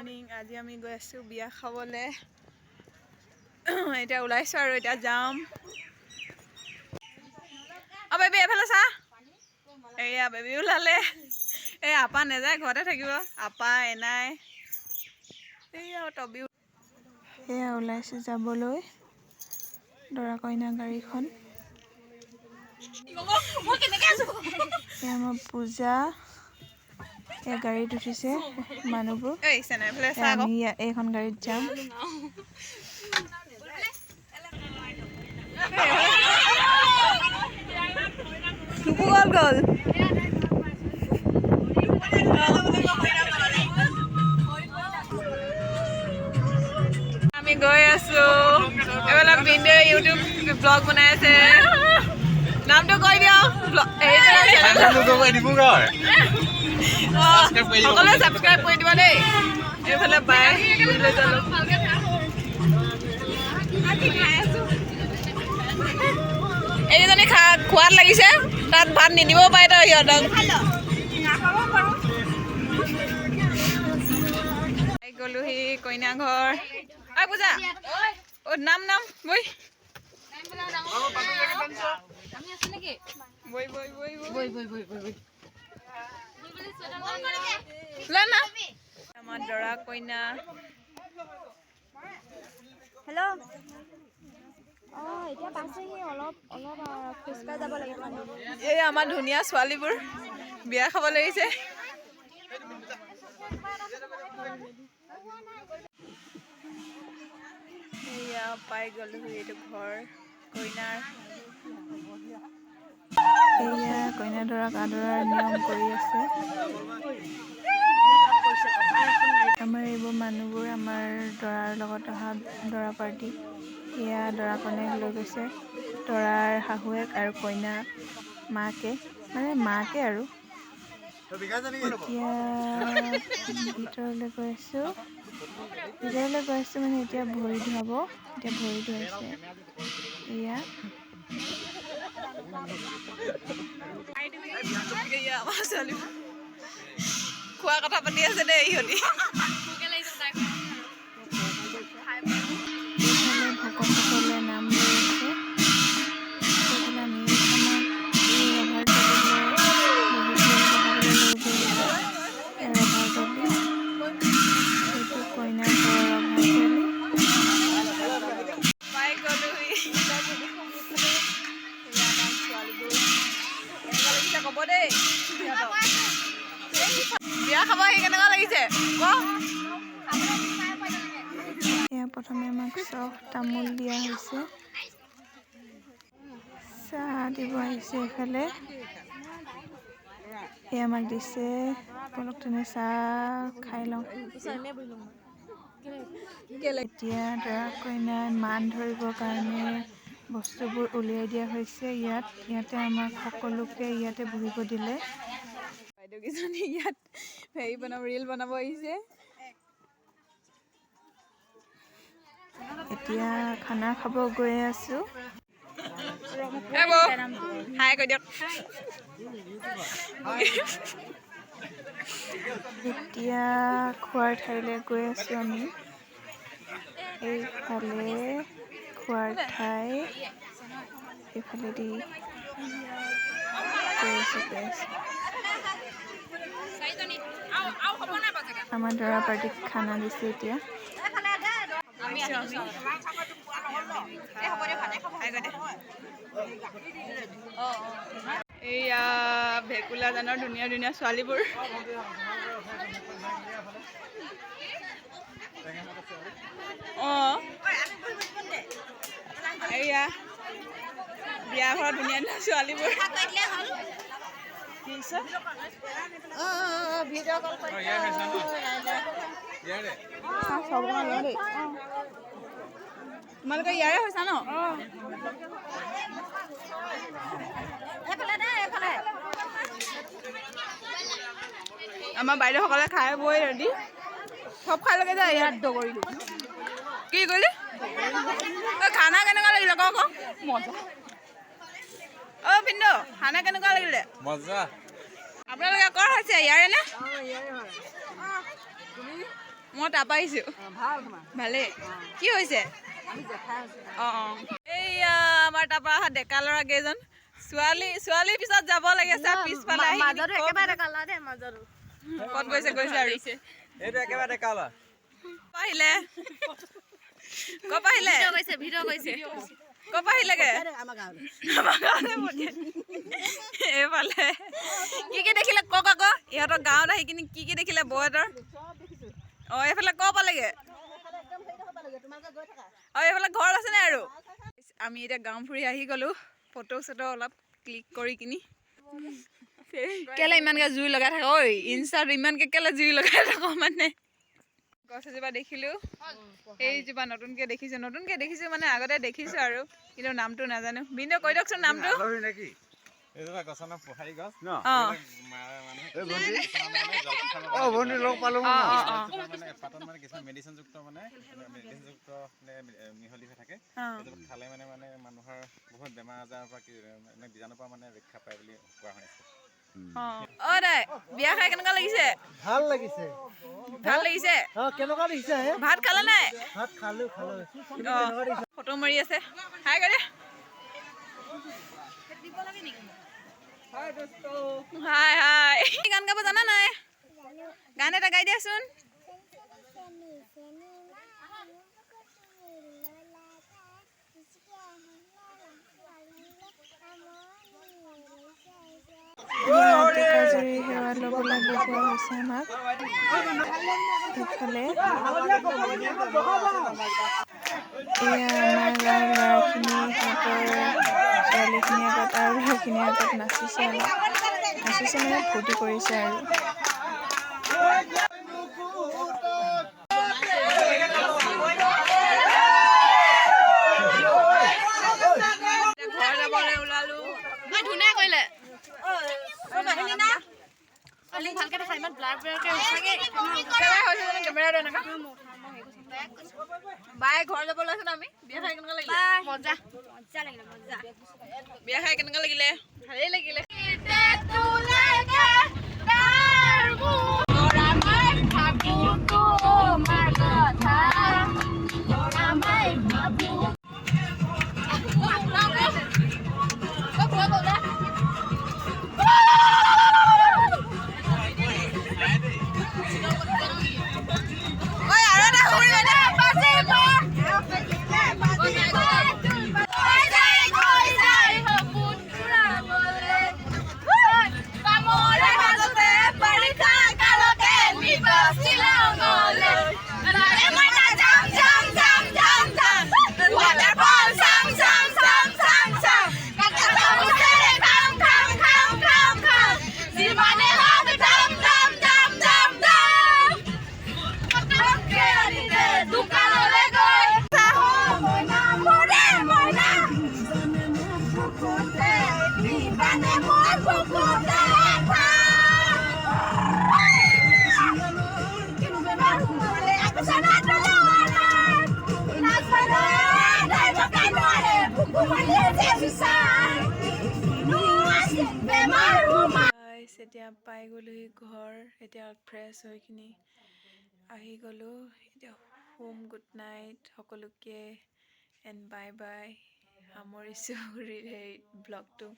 Morning আজি আমি গৈ আছোঁ বিয়া খাবলৈ এতিয়া ওলাইছোঁ আৰু এতিয়া যাম বেবী এফালে চা এয়া বেবী ওলালে এই আপা নেযায় ঘৰতে থাকিব আপা এনাই এয়া তবি এয়া ওলাইছোঁ যাবলৈ দৰা কইনা গাড়ীখন এয়া আমাৰ পূজা এই গাড়ীত উঠিছে মানুহবোৰ আমি এইখন গাড়ীত যাম গল গল আমি গৈ আছো এইবিলাক ভিডিঅ ইউটিউব ব্লগ বনাই আছে নামটো কৈ দিও সকলোৱে ছাবস্ক্ৰাইব কৰি দিব দেই এইফালে বাই এইজনী খোৱাত লাগিছে তাত ভাত নিদিবও পাৰে তই সিহঁতক গ'লোহি কইনা ঘৰ পূজা নাম নাম বৈ আমাৰ দৰা কইনা হেল্ল' এতিয়া পাইছেহি অলপ খোজকাঢ়ি যাব লাগিব এই আমাৰ ধুনীয়া ছোৱালীবোৰ বিয়া খাব লাগিছে এয়া পাই গ'লোহি এইটো ঘৰ কইনাৰ এয়া কইনা দৰাক আদৰাৰ নিয়ম কৰি আছে আমাৰ এইবোৰ মানুহবোৰ আমাৰ দৰাৰ লগত অহা দৰা পাৰ্টি এয়া দৰা কইনাক লৈ গৈছে দৰাৰ শাহুৱেক আৰু কইনা মাকে আৰু এতিয়া ভিতৰলৈ গৈ আছোঁ মানে এতিয়া ভৰি ধুৱাব এতিয়া ভৰি ধুৱাইছে এয়া খোৱা কথা পাতি আছে দেই ইহঁতি ভকতসকলে নাম লৈ আছে কব দেই বিয়া খাব আহি কেনেকুৱা লাগিছে এয়া প্ৰথমে আমাক চব তামোল দিয়া হৈছে চাহ দিব আহিছে এইফালে এয়া আমাক দিছে অলপ তেনে চাহ খাই লওঁ এতিয়া দৰা কইনাই মান ধৰিবৰ কাৰণে বস্তুবোৰ উলিয়াই দিয়া হৈছে ইয়াতে আমাক সকলোকে ইয়াতে বহিব দিলে বাইদেউকেইজনী ইয়াত ৰিল বনাব আহিছে এতিয়া খানা খাব গৈ আছো হাই কৈ দিয়ক এতিয়া খোৱাৰ ঠাইলৈ গৈ আছো আমি এইফালে খোৱাৰ ঠাই এইফালেদি গৈ আছো আমাৰ দৰা পাৰ্টিক খানা দিছে এতিয়া এইয়া ভেকুলা জানৰ ধুনীয়া ধুনীয়া ছোৱালীবোৰ এইয়া বিয়া ঘৰত ধুনীয়া ধুনীয়া ছোৱালীবোৰ তোমালোকে ইয়াৰে হৈছা ন আমাৰ বাইদেউসকলে খাই বৈ ৰেডি চব খাই লগে যায় ইয়াত দগৰিলো কি কৰিলি খানা কেনেকুৱা লাগিলে কওক মজা পিন্ধো খানা কেনেকুৱা লাগিলে আপোনালোকে কৰ হৈছে ইয়াৰে নে মই তাৰপৰা আহিছোঁ। ভালেই। কি হৈছে? অঁ এইয়া আমাৰ তাৰপৰা অহা ডেকা ল'ৰা কেইজন ছোৱালীৰ পিছত যাব লাগে পিছফালে আহি ক'ত গৈছে আৰু এইটো একেবাৰে ডেকা ল'ৰা। আহিলে ক'ৰ পৰা আহিলে ক'ৰ পৰা আহিলেগে এইফালে কি দেখিলে কওক আকৌ ইহঁতৰ গাঁৱত আহি কিনি কি দেখিলে বৌহঁতৰ অঁ এইফালে ক'ৰ পালেগে অঁ এইফালে ঘৰ আছে নাই আৰু আমি এতিয়া গাঁও ফুৰি আহি গ'লোঁ ফটো চটো অলপ ক্লিক কৰি কিনি কেলে ইমানকৈ জুই লগাই থাক ঐ ইনষ্টাত ইমানকৈ কেলে জুই লগাই থাক মানে গছ এজোপা দেখিলোঁ এইজোপা নতুনকৈ দেখিছোঁ মানে আগতে দেখিছোঁ আৰু কিন্তু নামটো নাজানো বিন্দু কৈ দিয়কচোন নামটো মিহলি হৈ থাকে খালে মানে মানুহৰ বহুত বেমাৰ আজাৰৰ পৰা বীজাণুৰ পৰা ৰক্ষা পায় বুলি কোৱা শুনিছে। অ দাই বিয়া খাই কেনেকুৱা লাগিছে? ভাল লাগিছে। কেনেকুৱা লাগিছে? ভাত খালা নাই? ভাত খালো। ফটো মাৰি আছে। হাই কৰে। হাই গান গাব জানা নাই? গান এটা গাই দিয়াচোন। কাজুৰি সেৱা ল'বলৈ লগোৱা হৈছে আমাক ইফালে এয়া আমাৰ গাঁৱৰ ল'ৰাখিনি ছোৱালীখিনি আগত আৰু ল'ৰাখিনি আগত নাচিছে মানে ফূৰ্তি কৰিছে আৰু ঘৰ যাবলৈ ওলালো ধুনীয়া কৰিলে ভালকে দেখা ইমান ব্লাৰ বাই ঘৰ যাব ওলাইছো আমি বিয়া খাই কেনেকুৱা লাগিলে? মজা বিয়া খাই কেনেকুৱা লাগিলে? ভালেই লাগিলে। এতিয়া পাই গ'লোহি ঘৰ এতিয়া ফ্ৰেছ হৈ কিনি আহি গ'লোঁ এতিয়া হোম গুড নাইট সকলোকে এণ্ড বাই সামৰিছোঁ ব্লগটো।